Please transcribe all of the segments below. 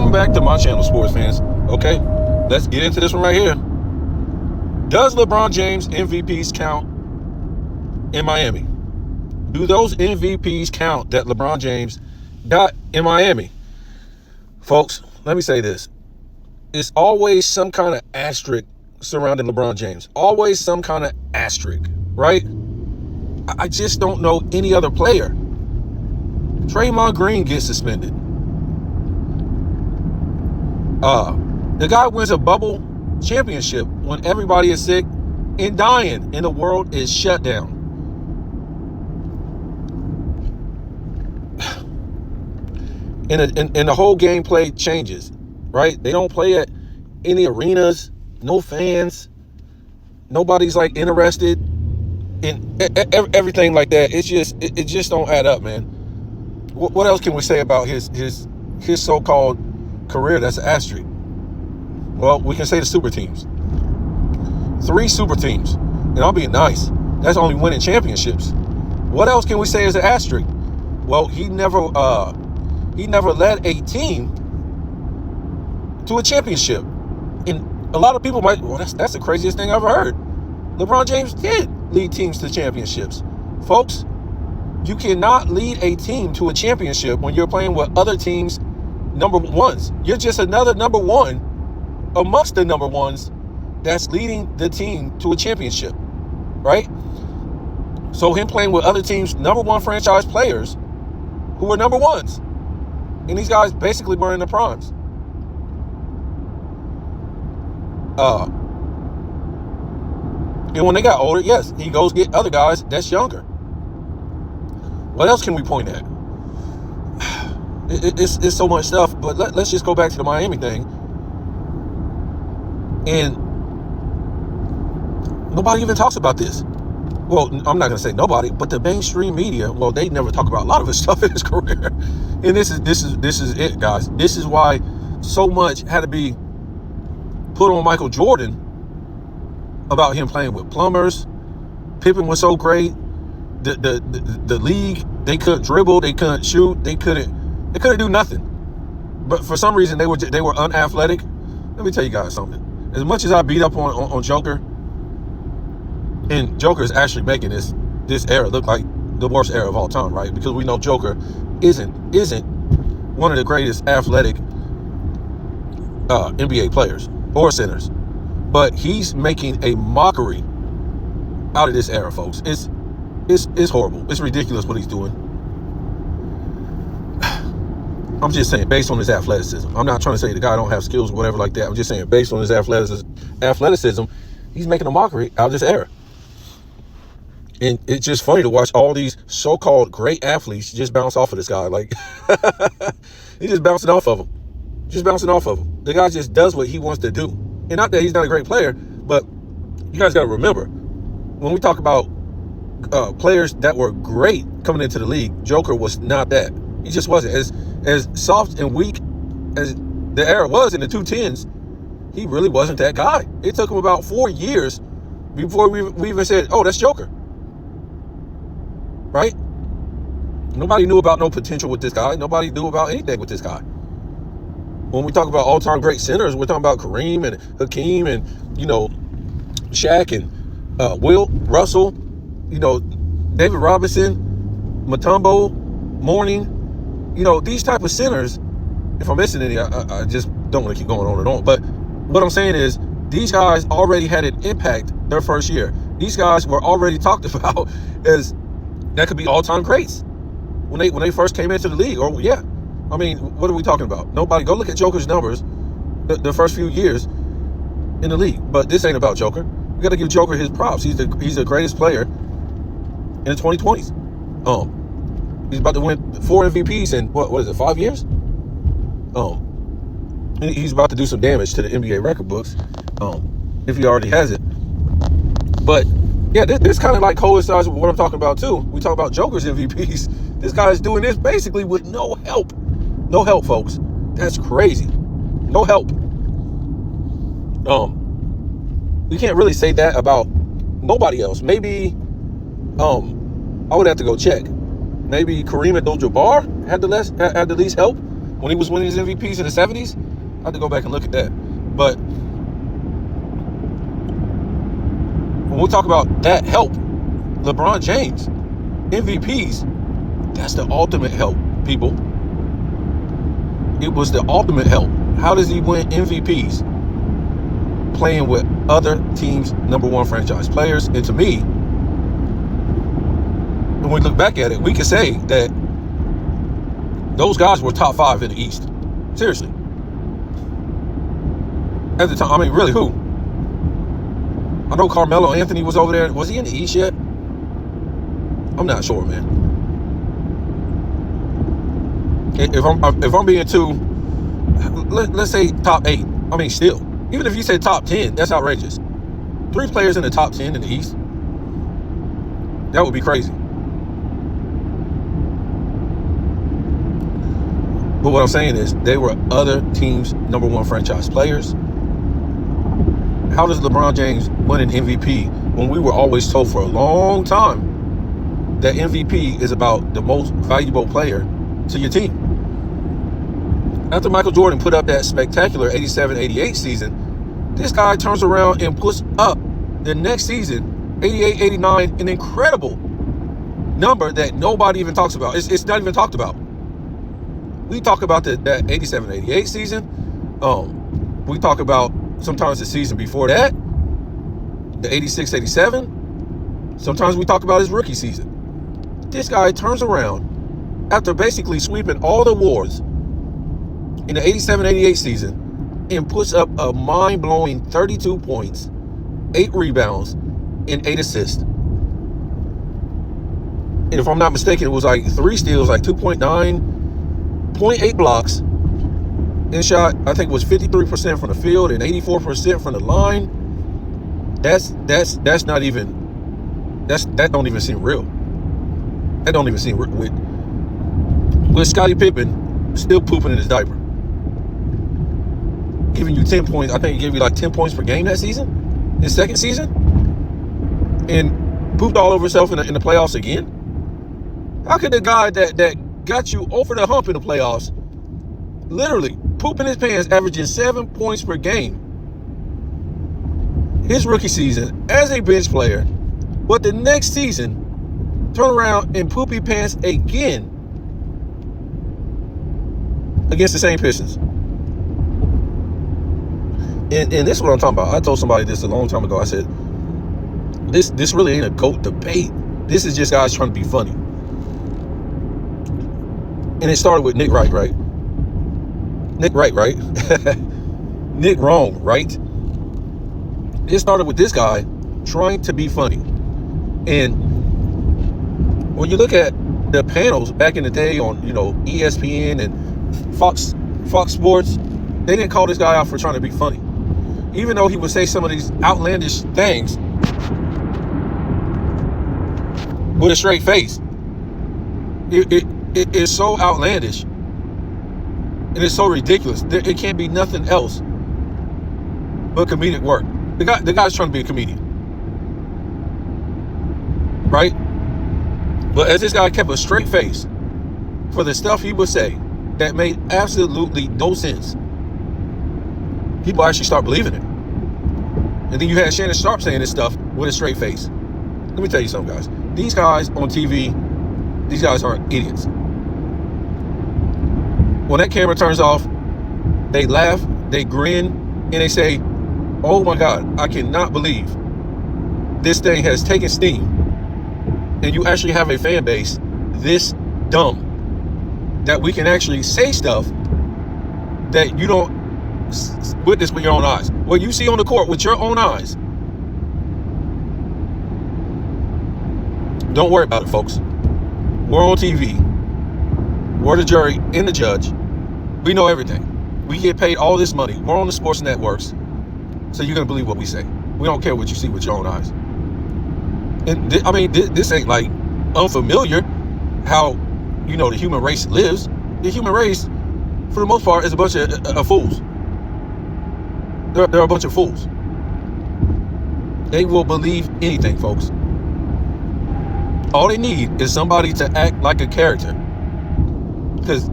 Welcome back to my channel, sports fans. Okay, let's get into this one right here. Does LeBron James MVPs count in Miami? Do those MVPs count that LeBron James got in Miami? Folks, let me say this. It's always some kind of asterisk surrounding LeBron James. Always some kind of asterisk, right? I just don't know any other player. Draymond Green gets suspended. The guy wins a bubble championship when everybody is sick and dying and the world is shut down. And the whole gameplay changes, right? They don't play at any arenas, no fans, nobody's like interested in everything like that. It just don't add up, man. What else can we say about his so-called career that's an asterisk? Well, we can say the super teams. 3 super teams. And I'm being nice. That's only winning championships. What else can we say is an asterisk? Well, he never led a team to a championship. And a lot of people might, well, that's the craziest thing I've ever heard. LeBron James did lead teams to championships. Folks, you cannot lead a team to a championship when you're playing with other teams' number ones. You're just another number one amongst the number ones that's leading the team to a championship, right? So him playing with other teams' number one franchise players who were number ones. And these guys basically were in their primes. And when they got older, yes, he goes get other guys that's younger. What else can we point at? It's so much stuff, but let's just go back to the Miami thing. And nobody even talks about this. Well, I'm not going to say nobody, but the mainstream media, well, they never talk about a lot of his stuff in his career. And this is it, guys. This is why so much had to be put on Michael Jordan about him playing with plumbers. Pippen was so great. The league, they couldn't dribble, they couldn't shoot, they couldn't do nothing. But for some reason they were unathletic. Let me tell you guys something. As much as I beat up on Joker, and Joker is actually making this era look like the worst era of all time, right? Because we know Joker isn't one of the greatest athletic NBA players or centers, but he's making a mockery out of this era, folks. It's horrible. It's ridiculous what he's doing. I'm just saying, based on his athleticism. I'm not trying to say the guy don't have skills or whatever like that. I'm just saying, based on his athleticism, he's making a mockery out of this era. And it's just funny to watch all these so-called great athletes just bounce off of this guy. Like, he's just bouncing off of him. The guy just does what he wants to do. And not that he's not a great player, but you guys got to remember, when we talk about players that were great coming into the league, Joker was not that. He just wasn't. As soft and weak as the era was in the 2010s, he really wasn't that guy. It took him about 4 years before we even said, oh, that's Joker. Right? Nobody knew about no potential with this guy. Nobody knew about anything with this guy. When we talk about all-time great centers, we're talking about Kareem and Hakeem and, Shaq and Wilt, Russell, David Robinson, Mutombo, Mourning, these type of centers. If I'm missing any, I just don't want to keep going on and on. But what I'm saying is, these guys already had an impact their first year. These guys were already talked about as that could be all-time greats when they first came into the league. Or yeah, I mean, what are we talking about? Nobody. Go look at Joker's numbers the first few years in the league. But this ain't about Joker. We got to give Joker his props. He's the greatest player in the 2020s. He's about to win 4 MVPs in what is it, 5 years? He's about to do some damage to the NBA record books, if he already has it. But yeah, this kind of like coincides with what I'm talking about too. We talk about Joker's MVPs. This guy's doing this basically with no help. No help, folks. That's crazy. No help. We can't really say that about nobody else. Maybe, I would have to go check. Maybe Kareem Abdul-Jabbar had the least help. when he was winning his MVPs in the 70s. I have to go back and look at that. But when we talk about that help, LeBron James, MVPs, that's the ultimate help, people. It was the ultimate help. How does he win MVPs? Playing with other teams' #1 franchise players. And to me, when we look back at it, we can say that those guys were top 5 in the East. Seriously. At the time, I mean, really, who? I know Carmelo Anthony was over there. Was he in the East yet? I'm not sure, man. If I'm being too, let's say top 8. I mean, still, even if you say top 10, that's outrageous. 3 players in the top 10 in the East. That would be crazy. But what I'm saying is, they were other teams' #1 franchise players. How does LeBron James win an MVP when we were always told for a long time that MVP is about the most valuable player to your team? After Michael Jordan put up that spectacular 87-88 season, this guy turns around and puts up the next season, 88-89, an incredible number that nobody even talks about. It's not even talked about. We talk about that 87-88 season. We talk about sometimes the season before that, the 86-87. Sometimes we talk about his rookie season. This guy turns around after basically sweeping all the awards in the 87-88 season and puts up a mind-blowing 32 points, 8 rebounds, and 8 assists. And if I'm not mistaken, it was like 3 steals, like 2.9, 0.8 blocks, and shot, I think it was 53% from the field and 84% from the line. That's not even, that don't even seem real. That don't even seem real. With Scottie Pippen still pooping in his diaper. Giving you 10 points. I think he gave you like 10 points per game that season, his second season, and pooped all over himself in the playoffs again. How could the guy that got you over the hump in the playoffs, literally pooping his pants, averaging 7 points per game, his rookie season as a bench player, but the next season turn around and poop his pants again against the same Pistons? And this is what I'm talking about. I told somebody this a long time ago. I said, this really ain't a GOAT debate. This is just guys trying to be funny. And it started with Nick Wright, right? Nick Wright, right? Nick Wrong, right? It started with this guy trying to be funny. And when you look at the panels back in the day on, ESPN and Fox Sports, they didn't call this guy out for trying to be funny. Even though he would say some of these outlandish things with a straight face. It is so outlandish. And it's so ridiculous. It can't be nothing else but comedic work. The guy's trying to be a comedian. Right? But as this guy kept a straight face for the stuff he would say that made absolutely no sense, people actually start believing it. And then you had Shannon Sharpe saying this stuff with a straight face. Let me tell you something, guys. These guys on TV, these guys are idiots. When that camera turns off, they laugh, they grin, and they say, "Oh my God, I cannot believe this thing has taken steam, and you actually have a fan base this dumb that we can actually say stuff that you don't witness with your own eyes. What you see on the court with your own eyes. Don't worry about it, folks. We're on TV. We're the jury and the judge. We know everything. We get paid all this money. We're on the sports networks. So you're going to believe what we say. We don't care what you see with your own eyes. And this ain't like unfamiliar how, the human race lives. The human race, for the most part, is a bunch of fools. They're a bunch of fools. They will believe anything, folks. All they need is somebody to act like a character. Because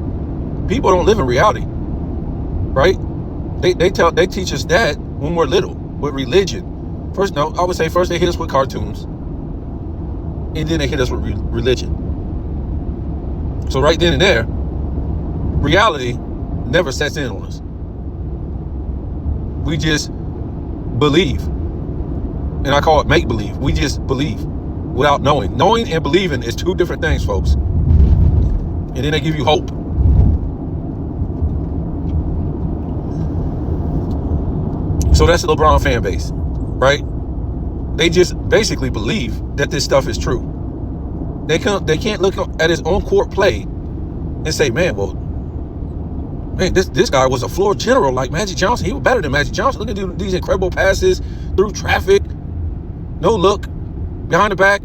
People don't live in reality, right? They teach us that when we're little with religion. I would say first they hit us with cartoons, and then they hit us with religion. So right then and there, reality never sets in on us. We just believe, and I call it make believe. We just believe without knowing. Knowing and believing is two different things, folks. And then they give you hope. So that's the LeBron fan base, right? They just basically believe that this stuff is true. They can't look at his own court play and say, man, this guy was a floor general like Magic Johnson. He was better than Magic Johnson. Look at these incredible passes through traffic, no look, behind the back.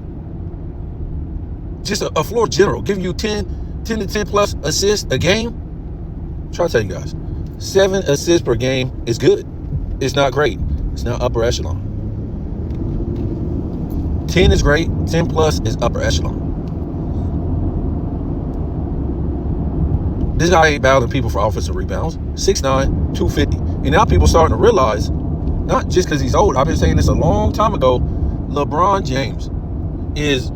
Just a floor general, giving you 10 to 10 plus assists a game. I'm trying to tell you guys, 7 assists per game is good. It's not great. It's not upper echelon. 10 is great. 10 plus is upper echelon. This guy ain't battling people for offensive rebounds. 6'9", 250. And now people starting to realize, not just because he's old, I've been saying this a long time ago, LeBron James is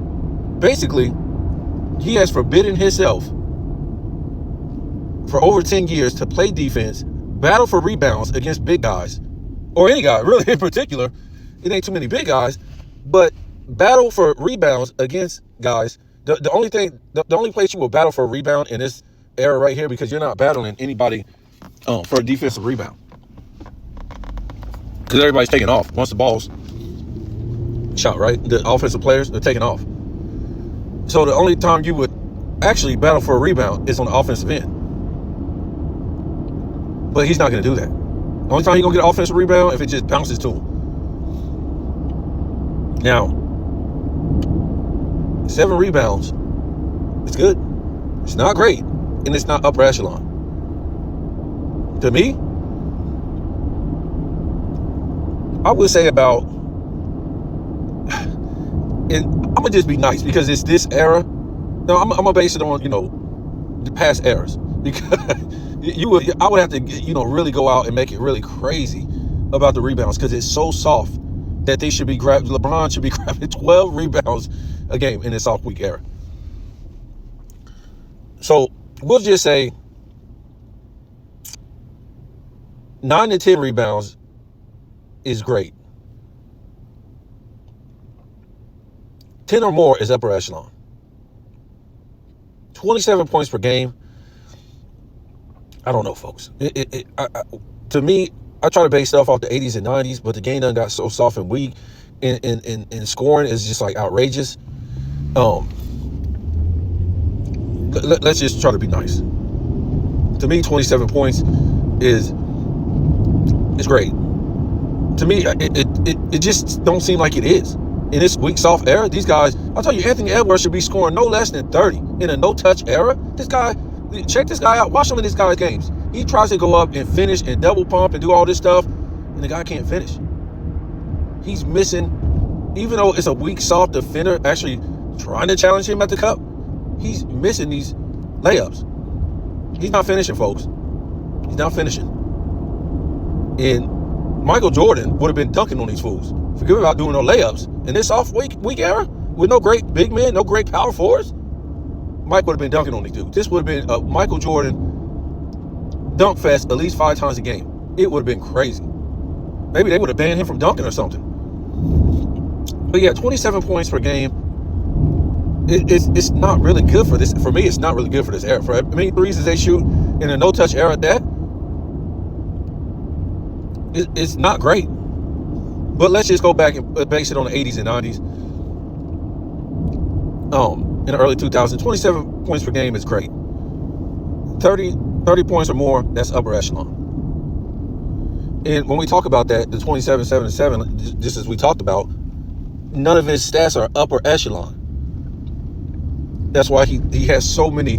basically, he has forbidden himself for over 10 years to play defense, battle for rebounds against big guys, or any guy, really in particular. It ain't too many big guys, but battle for rebounds against guys. The only place you will battle for a rebound in this era right here, because you're not battling anybody for a defensive rebound, because everybody's taking off once the ball's shot, right? The offensive players, they're taking off. So the only time you would actually battle for a rebound is on the offensive end. But he's not going to do that. The only time he's going to get an offensive rebound if it just bounces to him. Now, 7 rebounds, it's good. It's not great, and it's not upper echelon. To me, I would say about, and I'm going to just be nice because it's this era. No, I'm going to base it on, the past eras. Because I would have to, really go out and make it really crazy about the rebounds, because it's so soft that they should be LeBron should be grabbing 12 rebounds a game in this off-week era. So we'll just say 9 to 10 rebounds is great. 10 or more is upper echelon. 27 points per game. I don't know, folks. To me, I try to base stuff off the 80s and 90s, but the game done got so soft and weak, and scoring is just like outrageous. Let's just try to be nice. To me, 27 points is great. To me, it just don't seem like it is. In this weak soft era, these guys, I'll tell you, Anthony Edwards should be scoring no less than 30 in a no-touch era. This guy, check this guy out. Watch him in this guy's games. He tries to go up and finish and double pump and do all this stuff, and the guy can't finish. He's missing, even though it's a weak, soft defender actually trying to challenge him at the cup, he's missing these layups. He's not finishing, folks. He's not finishing. And Michael Jordan would have been dunking on these fools. Forget about doing no layups. In this off week era, with no great big men, no great power forwards, Mike would have been dunking on these dudes. This would have been a Michael Jordan dunk fest at least 5 times a game. It would have been crazy. Maybe they would have banned him from dunking or something. But yeah, 27 points per game. It's not really good for this. For me, it's not really good for this era. For many threes as they shoot in a no-touch era, it's not great. But let's just go back and base it on the 80s and 90s. In the early 2000s, 27 points per game is great. 30 points or more, that's upper echelon. And when we talk about that, the 27, 7, and 7, just as we talked about, none of his stats are upper echelon. That's why he has so many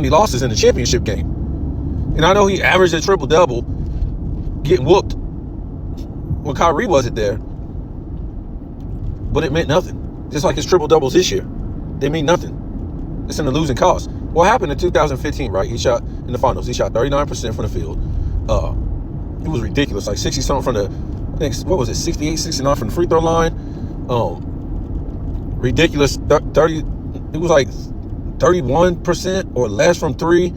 losses in the championship game. And I know he averaged a triple-double, getting whooped when Kyrie wasn't there. But it meant nothing. Just like his triple-doubles this year. They mean nothing. It's in the losing cause. What happened in 2015, right? He shot in the finals. He shot 39% from the field. It was ridiculous, like 60 something from the, I think, what was it, 68, 69 from the free throw line. Ridiculous. 30. It was like 31% or less from three.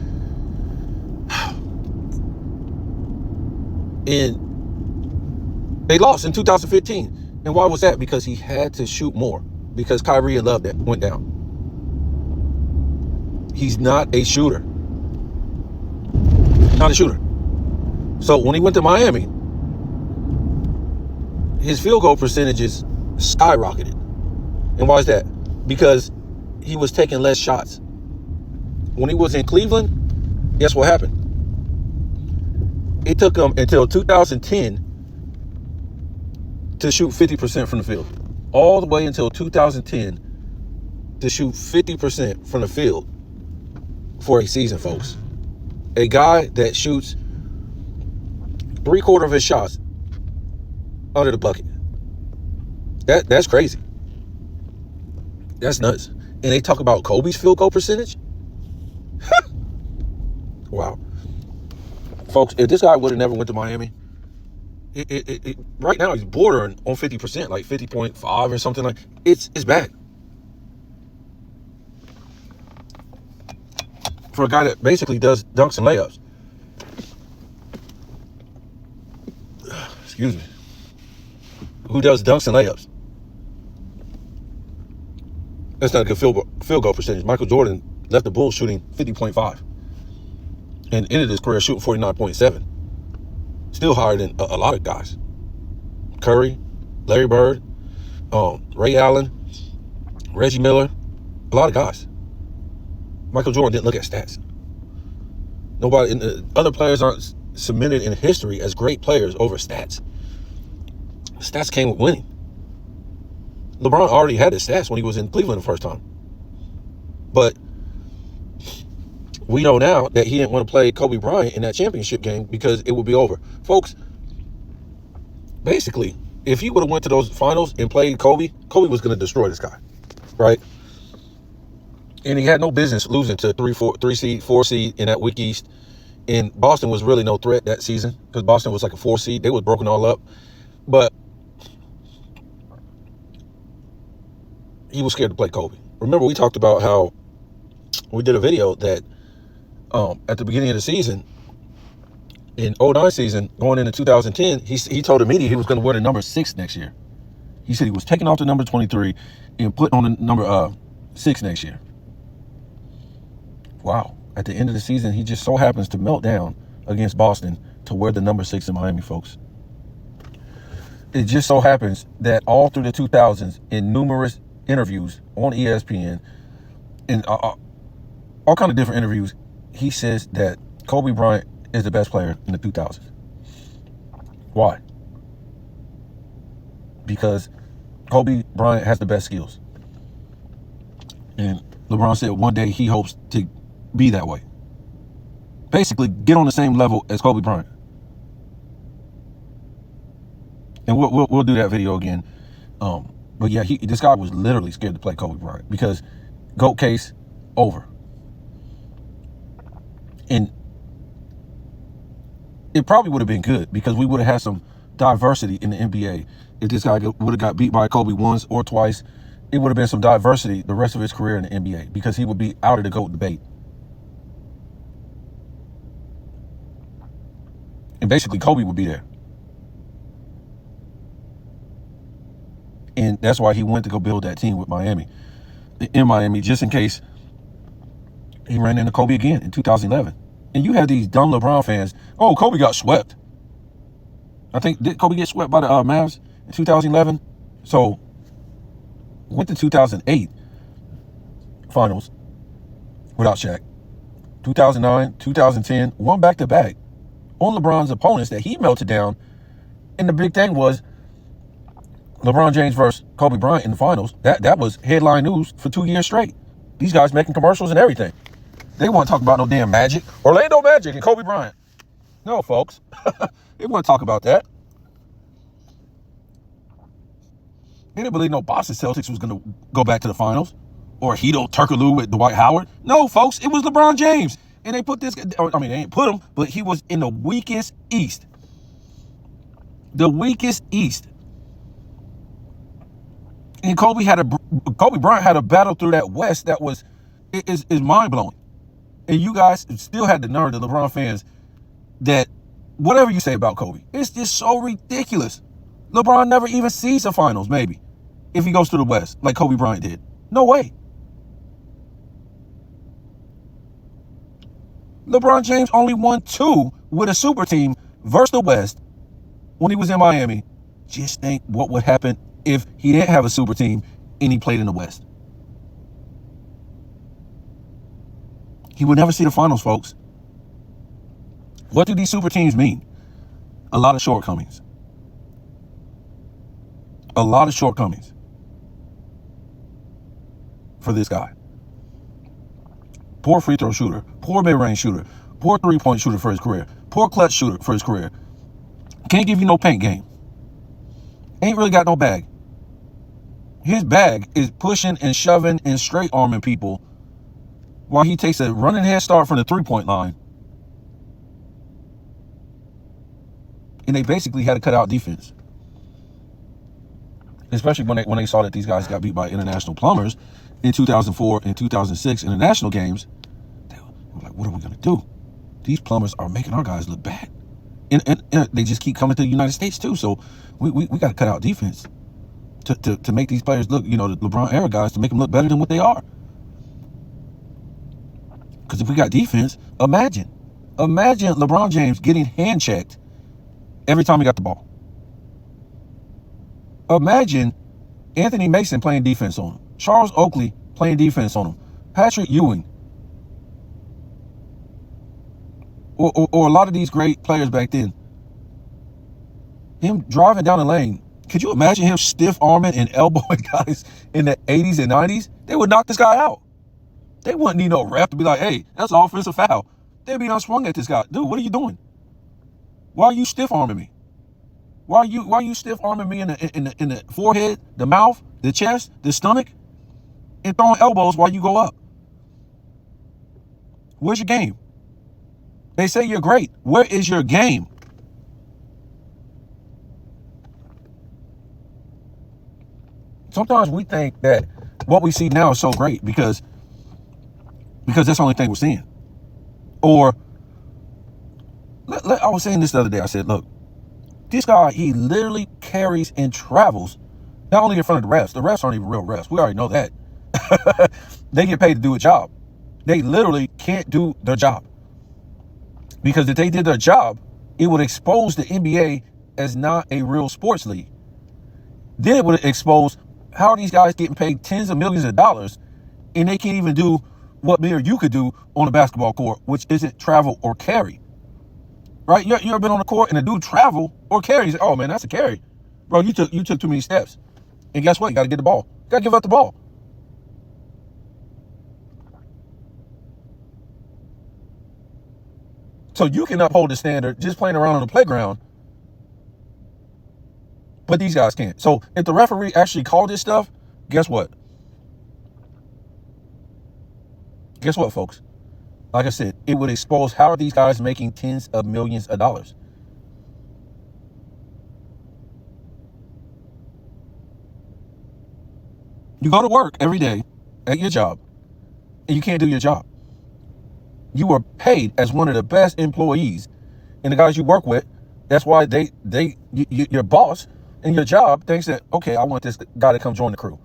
And they lost in 2015. And why was that? Because he had to shoot more. Because Kyrie and Love that went down. He's not a shooter. Not a shooter. So when he went to Miami, his field goal percentages skyrocketed. And why is that? Because he was taking less shots. When he was in Cleveland, guess what happened? It took him until 2010 to shoot 50% from the field. All the way until 2010 to shoot 50% from the field for a season, folks. A guy that shoots 3/4 of his shots under the bucket. That's crazy. That's nuts. And they talk about Kobe's field goal percentage. Wow. Folks, if this guy would have never went to Miami, right now he's bordering on 50%, like 50.5 or something like. It's bad. For a guy that basically does dunks and layups. Excuse me. Who does dunks and layups? That's not a good field goal percentage. Michael Jordan left the Bulls shooting 50.5 and ended his career shooting 49.7. Still higher than a lot of guys. Curry, Larry Bird, Ray Allen, Reggie Miller, a lot of guys. Michael Jordan didn't look at stats. Nobody, other players aren't cemented in history as great players over stats. Stats came with winning. LeBron already had his stats when he was in Cleveland the first time. But we know now that he didn't want to play Kobe Bryant in that championship game because it would be over. Folks, basically, if he would have went to those finals and played Kobe, Kobe was going to destroy this guy, right? And he had no business losing to 3 seed, 4 seed in that weak East. And Boston was really no threat that season because Boston was like a 4 seed. They was broken all up. But he was scared to play Kobe. Remember, we talked about how we did a video that at the beginning of the season, in 09 season, going into 2010, he told the media he was going to wear the number 6 next year. He said he was taking off the number 23 and putting on the number 6 next year. Wow. At the end of the season, he just so happens to melt down against Boston to wear the number 6 in Miami, folks. It just so happens that all through the 2000s, in numerous interviews on ESPN, and all kind of different interviews, he says that Kobe Bryant is the best player in the 2000s. Why? Because Kobe Bryant has the best skills. And LeBron said one day he hopes to be that way. Basically, get on the same level as Kobe Bryant. And we'll do that video again. But yeah, this guy was literally scared to play Kobe Bryant because GOAT case over. And it probably would have been good because we would have had some diversity in the NBA. If this guy would have got beat by Kobe once or twice, it would have been some diversity the rest of his career in the NBA because he would be out of the GOAT debate. And basically, Kobe would be there. And that's why he went to go build that team with Miami. In Miami, just in case he ran into Kobe again in 2011. And you had these dumb LeBron fans. Oh, Kobe got swept. I think, did Kobe get swept by the Mavs in 2011? So, went to 2008 finals without Shaq. 2009, 2010, won back-to-back on LeBron's opponents that he melted down. And the big thing was LeBron James versus Kobe Bryant in the finals. That was headline news for 2 years straight. These guys making commercials and everything. They want to talk about no damn Magic. Orlando Magic and Kobe Bryant. No, folks. They want to talk about that. They didn't believe no Boston Celtics was going to go back to the finals. or Hito Turkoglu with Dwight Howard. No, folks, it was LeBron James. And they put this, I mean, they ain't put him, but he was in the weakest East. The weakest East. And Kobe Bryant had a battle through that West that is mind-blowing. And you guys still had the nerve, the LeBron fans, that whatever you say about Kobe, it's just so ridiculous. LeBron never even sees the finals, maybe, if he goes to the West like Kobe Bryant did. No way. LeBron James only won 2 with a super team versus the West when he was in Miami. Just think what would happen if he didn't have a super team and he played in the West. He would never see the finals, folks. What do these super teams mean? A lot of shortcomings. A lot of shortcomings for this guy. Poor free throw shooter, poor mid-range shooter, poor three-point shooter for his career, poor clutch shooter for his career. Can't give you no paint game. Ain't really got no bag. His bag is pushing and shoving and straight arming people while he takes a running head start from the three-point line. And they basically had to cut out defense. Especially when they saw that these guys got beat by international plumbers in 2004 and 2006 international games. They were like, what are we going to do? These plumbers are making our guys look bad. And they just keep coming to the United States too. So we got to cut out defense to make these players look, the LeBron era guys, to make them look better than what they are. Because if we got defense, imagine LeBron James getting hand checked every time he got the ball. Imagine Anthony Mason playing defense on him. Charles Oakley playing defense on him. Patrick Ewing. Or a lot of these great players back then. Him driving down the lane. Could you imagine him stiff arming and elbowing guys in the 80s and 90s? They would knock this guy out. They wouldn't need no ref to be like, hey, that's an offensive foul. They'd be unswung at this guy. Dude, what are you doing? Why are you stiff arming me? Why are you stiff arming me in the forehead, the mouth, the chest, the stomach, and throwing elbows while you go up? Where's your game? They say you're great. Where is your game? Sometimes we think that what we see now is so great because that's the only thing we're seeing. Or I was saying this the other day. I said, look, this guy, he literally carries and travels not only in front of the refs. The refs aren't even real refs. We already know that. They get paid to do a job. They literally can't do their job. Because if they did their job, it would expose the NBA as not a real sports league. Then it would expose how are these guys getting paid tens of millions of dollars and they can't even do what me or you could do on a basketball court, which isn't travel or carry. Right? You ever been on the court and a dude travel or carry? You say, oh man, that's a carry. Bro, you took too many steps. And guess what? You got to get the ball. You got to give up the ball. So you can uphold the standard just playing around on the playground, but these guys can't. So if the referee actually called this stuff, guess what? Guess what, folks? Like I said, it would expose how are these guys making tens of millions of dollars. You go to work every day at your job, and you can't do your job. You are paid as one of the best employees, and the guys you work with, that's why your boss and your job thinks that, okay, I want this guy to come join the crew.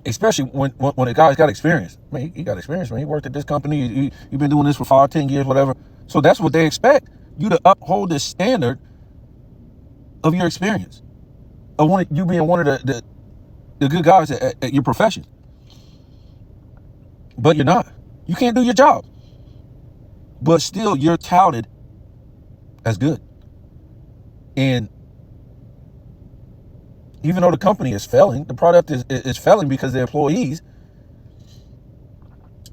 Especially when a guy's got experience. Man, he got experience, man. He worked at this company. You've been doing this for 5, 10 years, whatever. So that's what they expect. You to uphold the standard of your experience. Of you being one of the good guys at your profession. But you're not. You can't do your job. But still, you're touted as good. And even though the company is failing, the product is failing because the employees,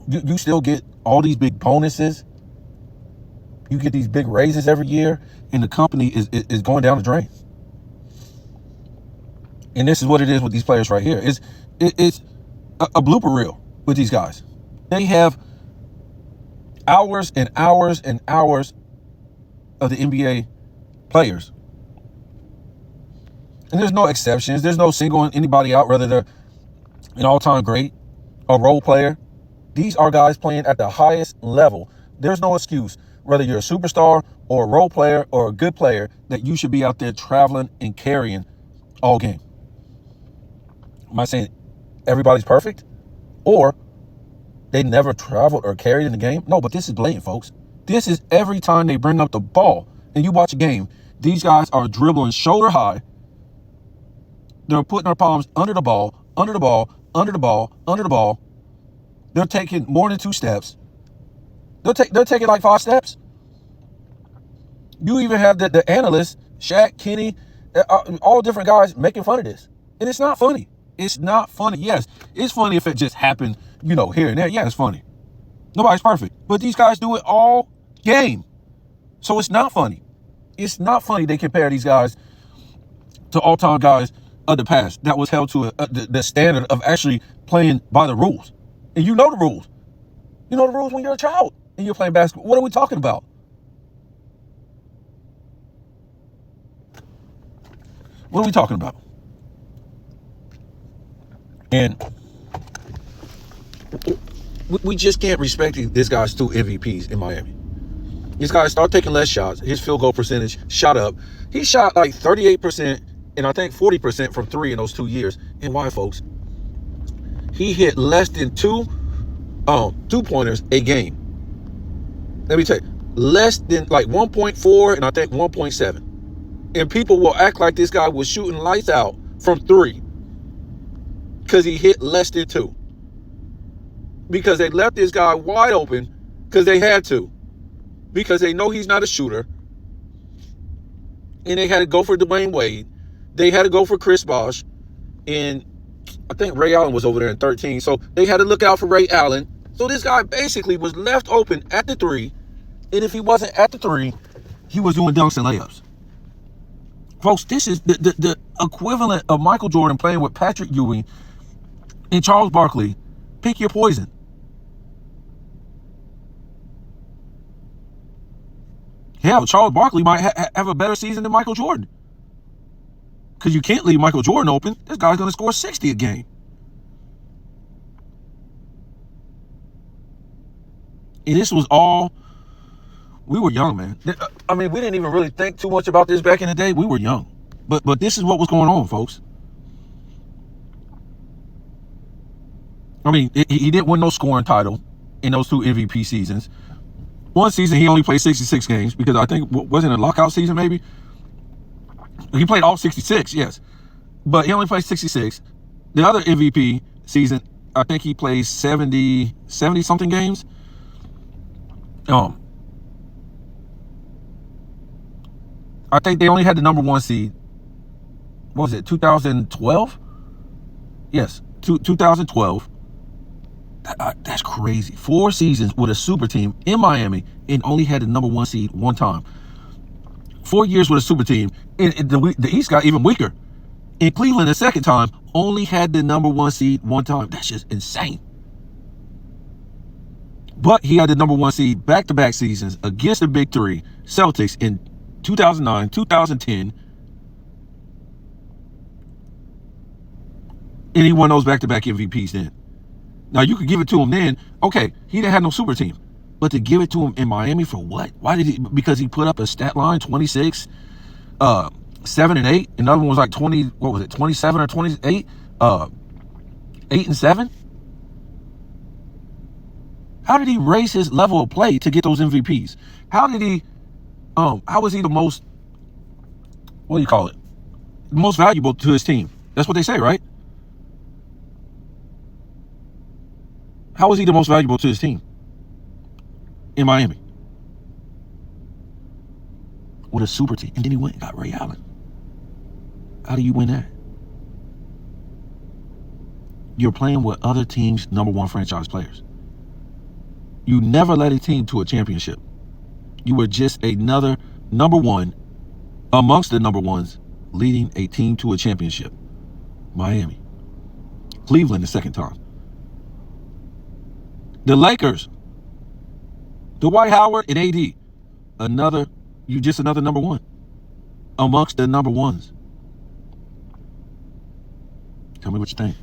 you still get all these big bonuses. You get these big raises every year, and the company is going down the drain. And this is what it is with these players right here. a blooper reel with these guys. They have hours and hours and hours of the NBA players. And there's no exceptions. There's no singling anybody out, whether they're an all-time great, a role player. These are guys playing at the highest level. There's no excuse, whether you're a superstar or a role player or a good player, that you should be out there traveling and carrying all game. Am I saying everybody's perfect? Or they never traveled or carried in the game? No, but this is blatant, folks. This is every time they bring up the ball and you watch a game, these guys are dribbling shoulder high. They're putting their palms under the ball, under the ball, under the ball, under the ball. They're taking more than 2 steps. They're taking like 5 steps. You even have the analysts, Shaq, Kenny, all different guys making fun of this. And it's not funny. It's not funny. Yes, it's funny if it just happened, here and there. Yeah, it's funny. Nobody's perfect. But these guys do it all game. So it's not funny. It's not funny they compare these guys to all-time guys of the past that was held to the standard of actually playing by the rules. And you know the rules. You know the rules when you're a child and you're playing basketball. What are we talking about? What are we talking about? And we just can't respect this guy's 2 MVPs in Miami. This guy started taking less shots. His field goal percentage shot up. He shot like 38% and I think 40% from 3 in those 2 years. And why, folks? He hit less than 2 2-pointers a game. Let me tell you, less than like 1.4 and I think 1.7. And people will act like this guy was shooting lights out from 3 because he hit less than 2. Because they left this guy wide open because they had to. Because they know he's not a shooter. And they had to go for Dwayne Wade. They had to go for Chris Bosh. And I think Ray Allen was over there in 13. So they had to look out for Ray Allen. So this guy basically was left open at the 3. And if he wasn't at the 3, he was doing dunks and layups. Folks, this is the equivalent of Michael Jordan playing with Patrick Ewing and Charles Barkley. Pick your poison. Hell, Charles Barkley might have a better season than Michael Jordan. Because you can't leave Michael Jordan open. This guy's going to score 60 a game. And this was all... We were young, man. I mean, we didn't even really think too much about this back in the day. We were young. But this is what was going on, folks. I mean, he didn't win no scoring title in those 2 MVP seasons. One season, he only played 66 games because I think, wasn't it a lockout season maybe? He played all 66, yes. But he only played 66. The other MVP season, I think he played 70-something games. I think they only had the number 1 seed. What was it, 2012? Yes, 2012. That's crazy. 4 seasons with a super team in Miami and only had the number 1 seed 1 time. 4 years with a super team. And the East got even weaker. In Cleveland, the second time, only had the number 1 seed 1 time. That's just insane. But he had the number 1 seed back-to-back seasons against the Big 3 Celtics in 2009, 2010. And he won those back-to-back MVPs then. Now, you could give it to him then. Okay, he didn't have no super team. But to give it to him in Miami for what? Why did he? Because he put up a stat line, 26, 7 and 8. Another one was like 20, what was it, 27 or 28? 8 and 7? How did he raise his level of play to get those MVPs? How did he, how was he the most, what do you call it? The most valuable to his team? That's what they say, right? How was he the most valuable to his team in Miami? With a super team. And then he went and got Ray Allen. How do you win that? You're playing with other teams' number 1 franchise players. You never led a team to a championship. You were just another number 1 amongst the number 1s leading a team to a championship. Miami. Cleveland the second time. The Lakers, Dwight Howard and AD, another number one amongst the number ones. Tell me what you think.